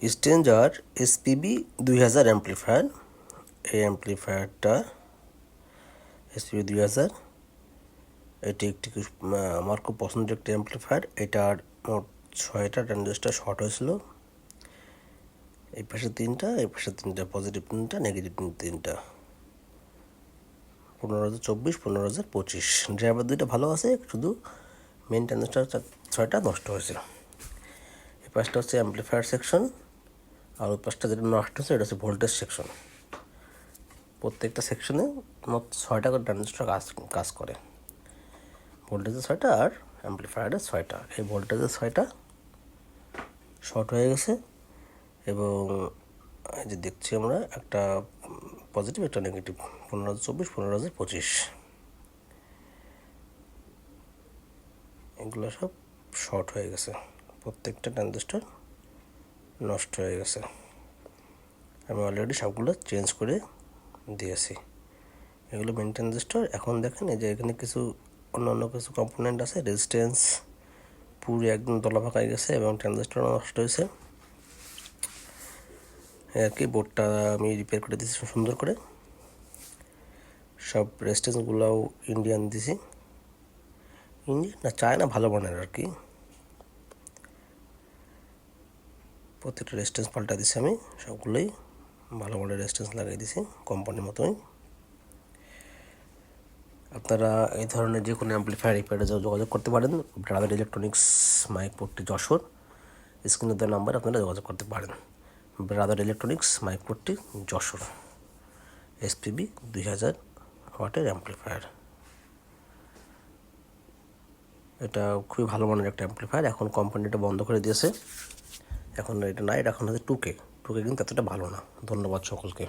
Stranger SPB 2000 amplifier. এই অ্যাম্প্লিফায়ারটা SPB 2000, এটি একটি আমার খুব পছন্দের একটি অ্যাম্প্লিফায়ার। এটার মোট 6টা ট্রানজিস্টর শর্ট হয়েছিল, এই পাশে 3টা, এই পাশে 3টা, পজিটিভ 3টা, নেগেটিভ 3টা। 15024, 15025। ড্রাইভার 2টা ভালো আছে, শুধু মেন ট্রানজিস্টর 6টা নষ্ট হয়েছে। এই পাশটা হচ্ছে অ্যাম্প্লিফায়ার সেকশন, আর ওই পাশটা যেটা নষ্ট হচ্ছে এটা হচ্ছে ভোল্টেজ সেকশন। প্রত্যেকটা সেকশনে মোট 6টা করে ট্রানজিস্টর কাজ করে। ভোল্টেজের 6টা আর অ্যাম্প্লিফায়ারের 6টা। এই ভোল্টেজের 6টা শর্ট হয়ে গেছে, এবং এই যে দেখছি আমরা একটা পজিটিভ একটা নেগেটিভ, 15024, 15025, এগুলো সব শর্ট হয়ে গেছে। প্রত্যেকটা ট্রানজিস্টর নষ্ট হয়ে গেছে। আমি অলরেডি সবগুলো চেঞ্জ করে দিয়েছি। এগুলো মেন ট্রানজিস্টর। এখন দেখেন এই যে এখানে কিছু অন্য কিছু কম্পোনেন্ট আছে, রেজিস্ট্যান্স পুরো একদম দলাফাকা হয়ে গেছে এবং ট্রানজিস্টর নষ্ট হয়েছে। আর কি বোর্ডটা আমি রিপেয়ার করে দিয়েছি সুন্দর করে। সব রেজিস্ট্যান্সগুলোও ইন্ডিয়ান দিছি, ইন্ডিয়ান না চায়না ভালো মানের আর কি। প্রত্যেকটা রেজিস্ট্যান্স পাল্টা দিছি আমি, সবগুলোই ভালো মানের রেজিস্ট্যান্স লাগিয়ে দিছি কোম্পানির মতোই। আপনারা এই ধরনের যে কোনো অ্যাম্প্লিফায়ার রিপেয়ারে যোগাযোগ করতে পারেন। Brother electronics, Maikpatti, Jessore. স্ক্রিনে দেওয়া নাম্বারে আপনারা যোগাযোগ করতে পারেন। Brother electronics, Maikpatti, Jessore. SPB 2000 ওয়াটের অ্যাম্প্লিফায়ার। এটা খুবই ভালো মানের একটা অ্যাম্প্লিফায়ার। এখন কোম্পানিটা বন্ধ করে দিয়েছে, এখন এটা নাই, এটা এখন হচ্ছে 2K কিন্তু এতটা ভালো না। ধন্যবাদ সকলকে।